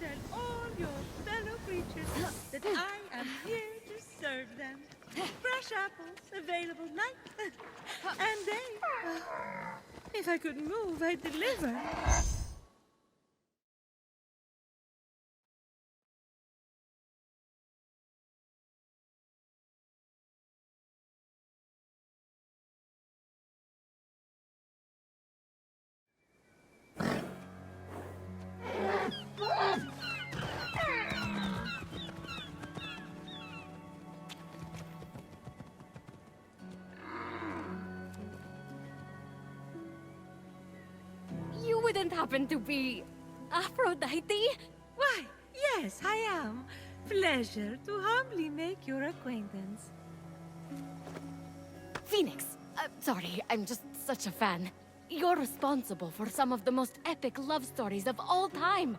tell all your fellow creatures that I am here to serve them. Fresh apples available night and day. If I could move, I'd deliver. You wouldn't happen to be Aphrodite? Why, yes, I am. Pleasure to humbly make your acquaintance. Fenyx. Sorry, I'm just such a fan. You're responsible for some of the most epic love stories of all time.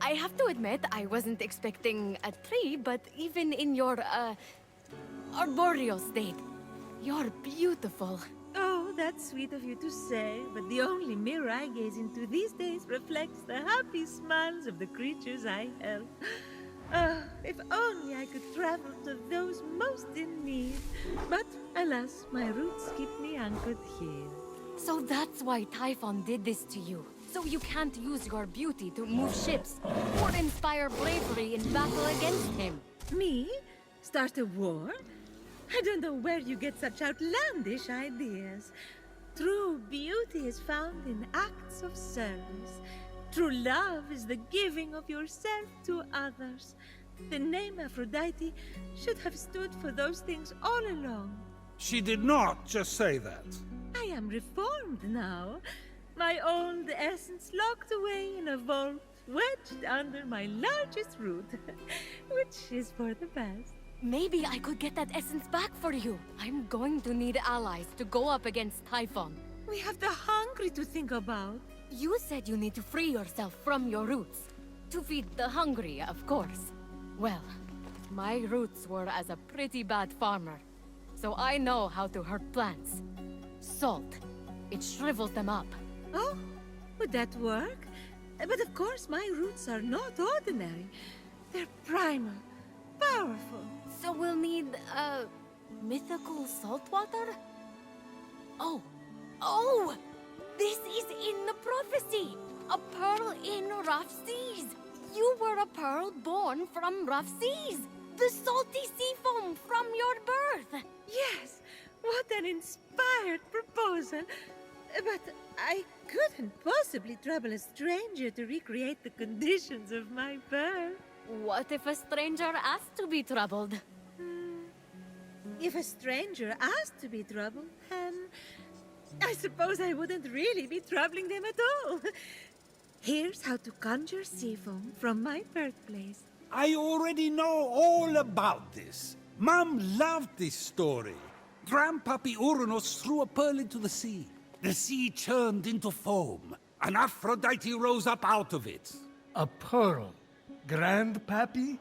I have to admit, I wasn't expecting a tree, but even in your, arboreal state, you're beautiful. Oh, that's sweet of you to say, but the only mirror I gaze into these days reflects the happy smiles of the creatures I help. If only I could travel to those most in need. But alas, my roots keep me anchored here. So that's why Typhon did this to you. So you can't use your beauty to move ships or inspire bravery in battle against him. Me? Start a war? I don't know where you get such outlandish ideas. True beauty is found in acts of service. True love is the giving of yourself to others. The name Aphrodite should have stood for those things all along. She did not just say that. I am reformed now. My old essence locked away in a vault, wedged under my largest root, which is for the best. Maybe I could get that essence back for you. I'm going to need allies to go up against Typhon. We have the hungry to think about. You said you need to free yourself from your roots. To feed the hungry, of course. Well, my roots were as a pretty bad farmer. So I know how to hurt plants. Salt. It shrivels them up. Oh, would that work? But of course my roots are not ordinary. They're primal, powerful. So we'll need, mythical salt water? Oh! This is in the prophecy! A pearl in rough seas! You were a pearl born from rough seas! The salty sea foam from your birth! Yes, what an inspired proposal. But I couldn't possibly trouble a stranger to recreate the conditions of my birth. What if a stranger asked to be troubled? If a stranger asked to be troubled, then I suppose I wouldn't really be troubling them at all. Here's how to conjure sea foam from my birthplace. I already know all about this. Mom loved this story. Grandpappy Uranus threw a pearl into the sea. The sea churned into foam, and Aphrodite rose up out of it. A pearl? Grandpappy?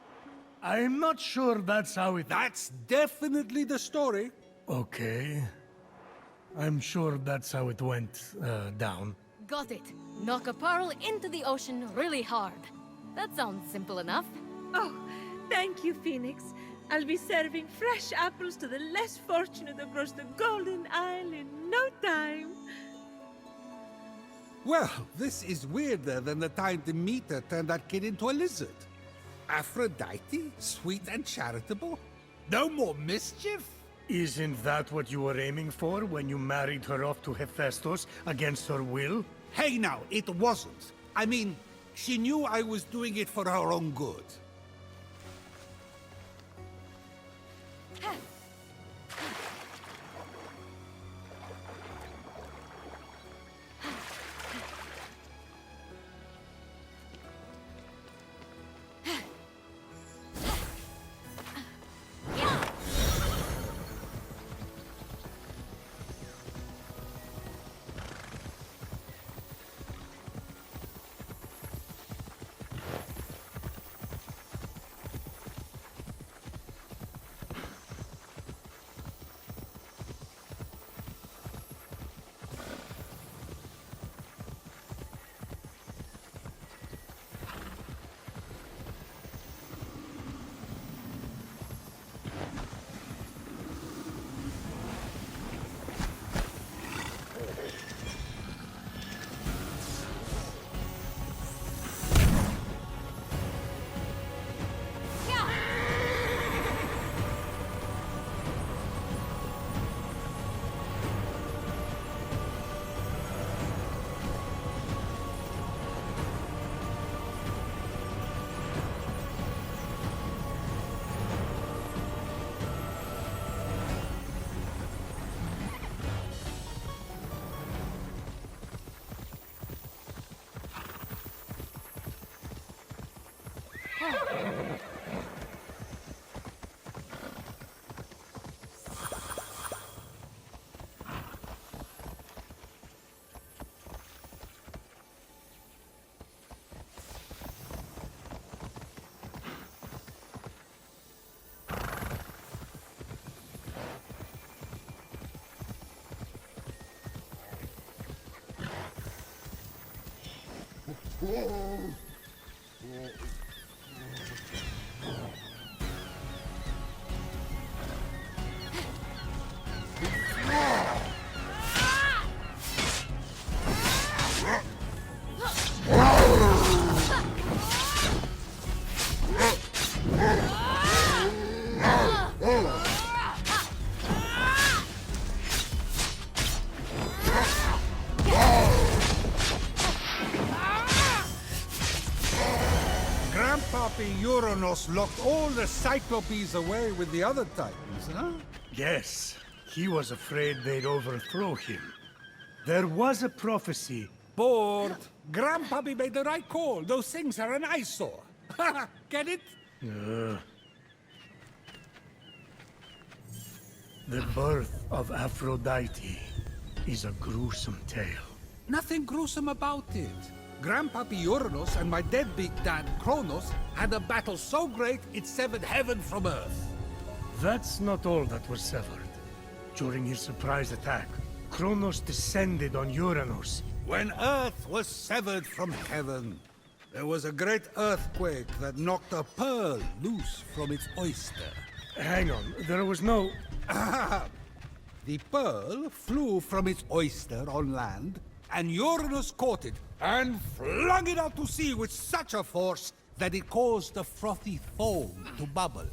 I'm not sure that's how it... That's definitely the story. Okay. I'm sure that's how it went, down. Got it. Knock a pearl into the ocean really hard. That sounds simple enough. Oh, thank you, Phoenix. I'll be serving fresh apples to the less fortunate across the Golden Isle in no time. Well, this is weirder than the time Demeter turned that kid into a lizard. Aphrodite? Sweet and charitable? No more mischief? Isn't that what you were aiming for when you married her off to Hephaestus against her will? Hey now, it wasn't. I mean, she knew I was doing it for her own good. Grandpappy Uranus locked all the Cyclopes away with the other Titans, huh? Yes, he was afraid they'd overthrow him. There was a prophecy. Bored. Grandpappy made the right call. Those things are an eyesore. Get it? The birth of Aphrodite is a gruesome tale. Nothing gruesome about it. Grandpappy Uranus and my deadbeat dad Kronos had a battle so great it severed heaven from earth. That's not all that was severed. During his surprise attack, Kronos descended on Uranus. When earth was severed from heaven, there was a great earthquake that knocked a pearl loose from its oyster. Hang on, there was no... The pearl flew from its oyster on land, and Uranus caught it and flung it out to sea with such a force that it caused the frothy foam to bubble.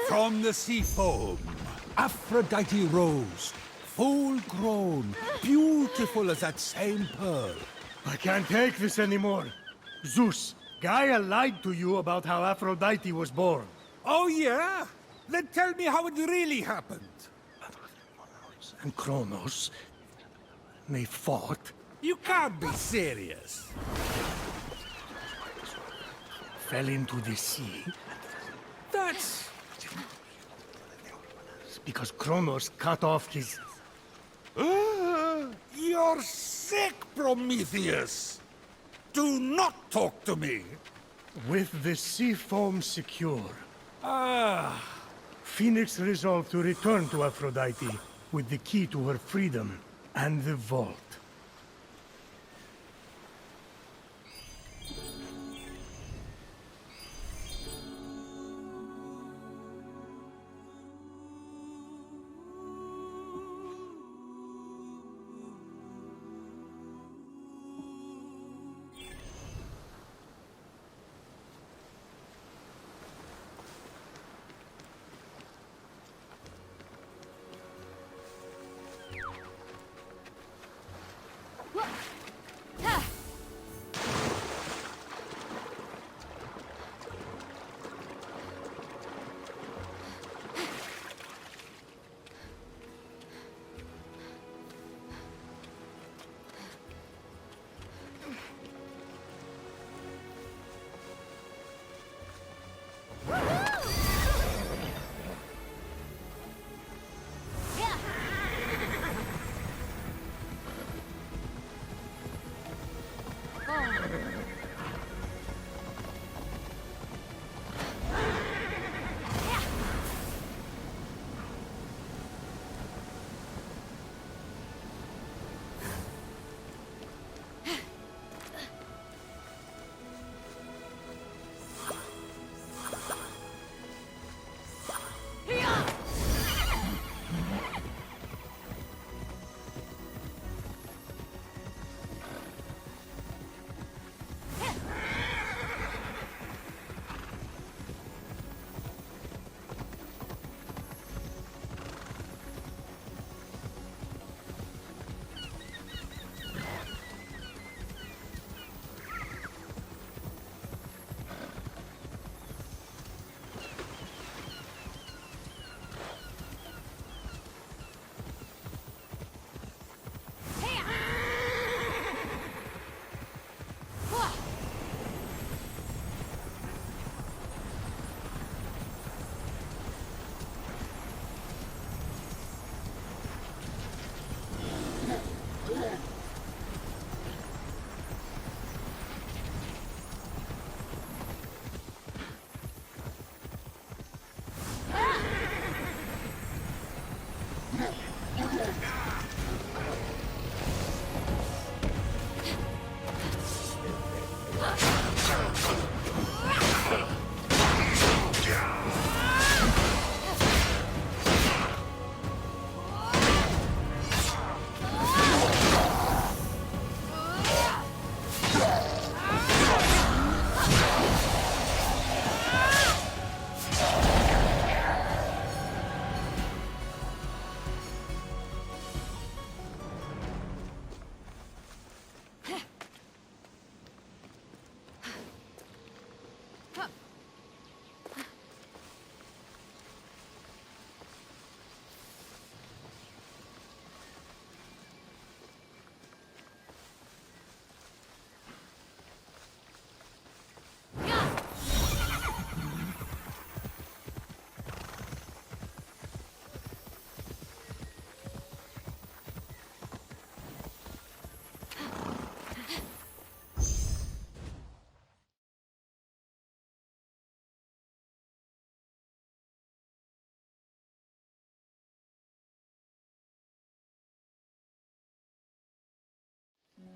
From the sea foam, Aphrodite rose, full grown, beautiful as that same pearl. I can't take this anymore. Zeus, Gaia lied to you about how Aphrodite was born. Oh yeah? Then tell me how it really happened. And Kronos, they fought, You can't be serious. fell into the sea. That's... Because Kronos cut off his... You're sick, Prometheus! Do not talk to me! With the sea foam secure, Ah, Phoenix resolved to return to Aphrodite with the key to her freedom and the vault.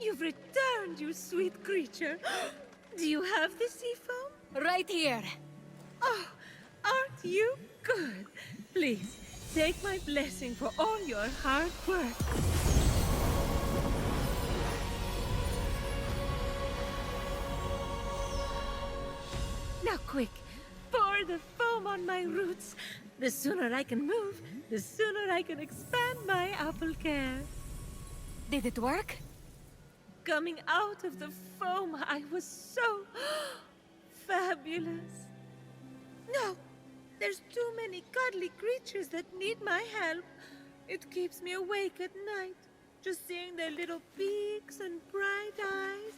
You've returned, you sweet creature. Do you have the sea foam? Right here. Oh, aren't you good? Please, take my blessing for all your hard work. Now quick, pour the foam on my roots. The sooner I can move, the sooner I can expand my apple care. Did it work? Coming out of the foam, I was so fabulous. No, there's too many cuddly creatures that need my help. It keeps me awake at night, just seeing their little beaks and bright eyes,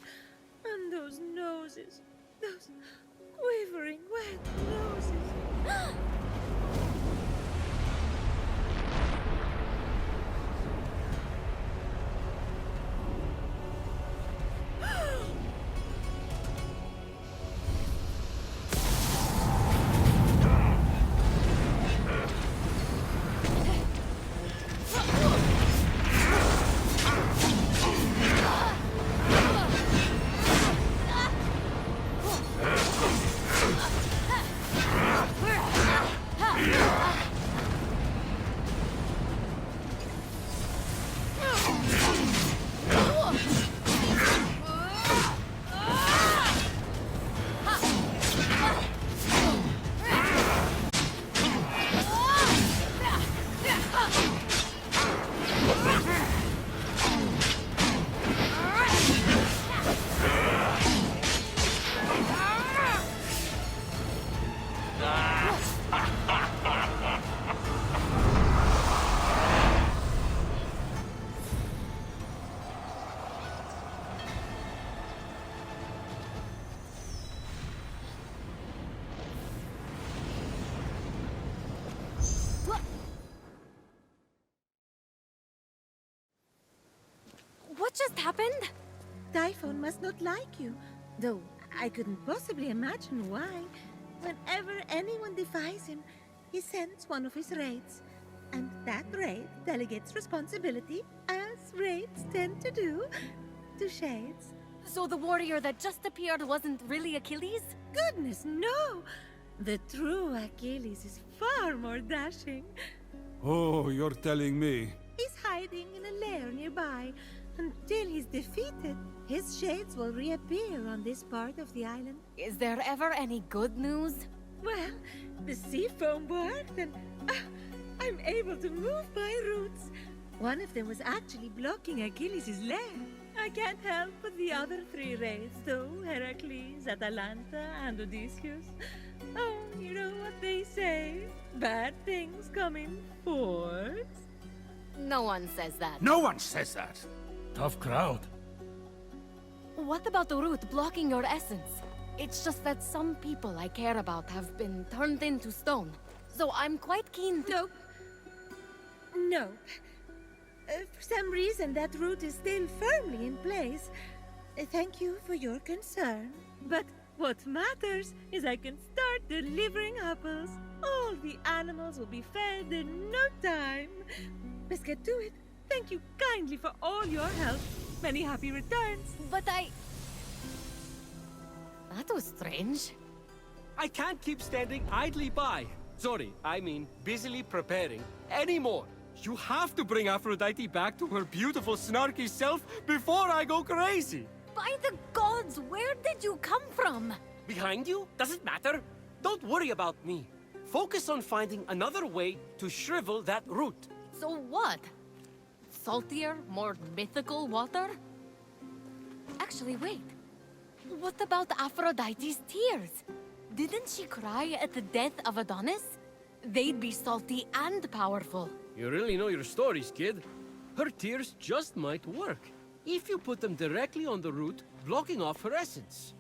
and those noses, those quivering wet noses. What just happened? Typhon must not like you, though I couldn't possibly imagine why. Whenever anyone defies him, he sends one of his raids. And that raid delegates responsibility, as raids tend to do, to Shades. So the warrior that just appeared wasn't really Achilles? Goodness, no! The true Achilles is far more dashing. Oh, you're telling me. He's hiding in a lair nearby. Until he's defeated, his shades will reappear on this part of the island. Is there ever any good news? Well, the sea foam worked and I'm able to move my roots. One of them was actually blocking Achilles' lair. I can't help but the other three raids, though, Heracles, Atalanta, and Odysseus. Oh, you know what they say. Bad things come in fours. No one says that. No one says that. Tough crowd. What about the root blocking your essence? It's just that some people I care about have been turned into stone. So I'm quite keen to... Nope. Nope. For some reason, that root is still firmly in place. Thank you for your concern. But what matters is I can start delivering apples. All the animals will be fed in no time. Let's get to it. Thank you kindly for all your help. Many happy returns. But I... That was strange. I can't keep standing idly by. Sorry, I mean busily preparing anymore. You have to bring Aphrodite back to her beautiful, snarky self before I go crazy. By the gods, where did you come from? Behind you? Doesn't matter. Don't worry about me. Focus on finding another way to shrivel that root. So what? Saltier, more mythical water? Actually, wait. What about Aphrodite's tears? Didn't she cry at the death of Adonis? They'd be salty and powerful. You really know your stories, kid. Her tears just might work, if you put them directly on the root, blocking off her essence.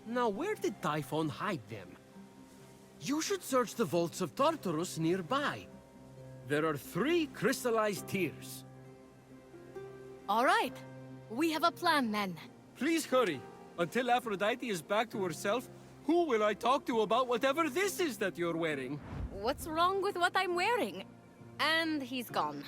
Now, where did Typhon hide them? You should search the vaults of Tartarus nearby. There are 3 crystallized tears. All right. We have a plan, then. Please hurry. Until Aphrodite is back to herself, who will I talk to about whatever this is that you're wearing? What's wrong with what I'm wearing? And he's gone.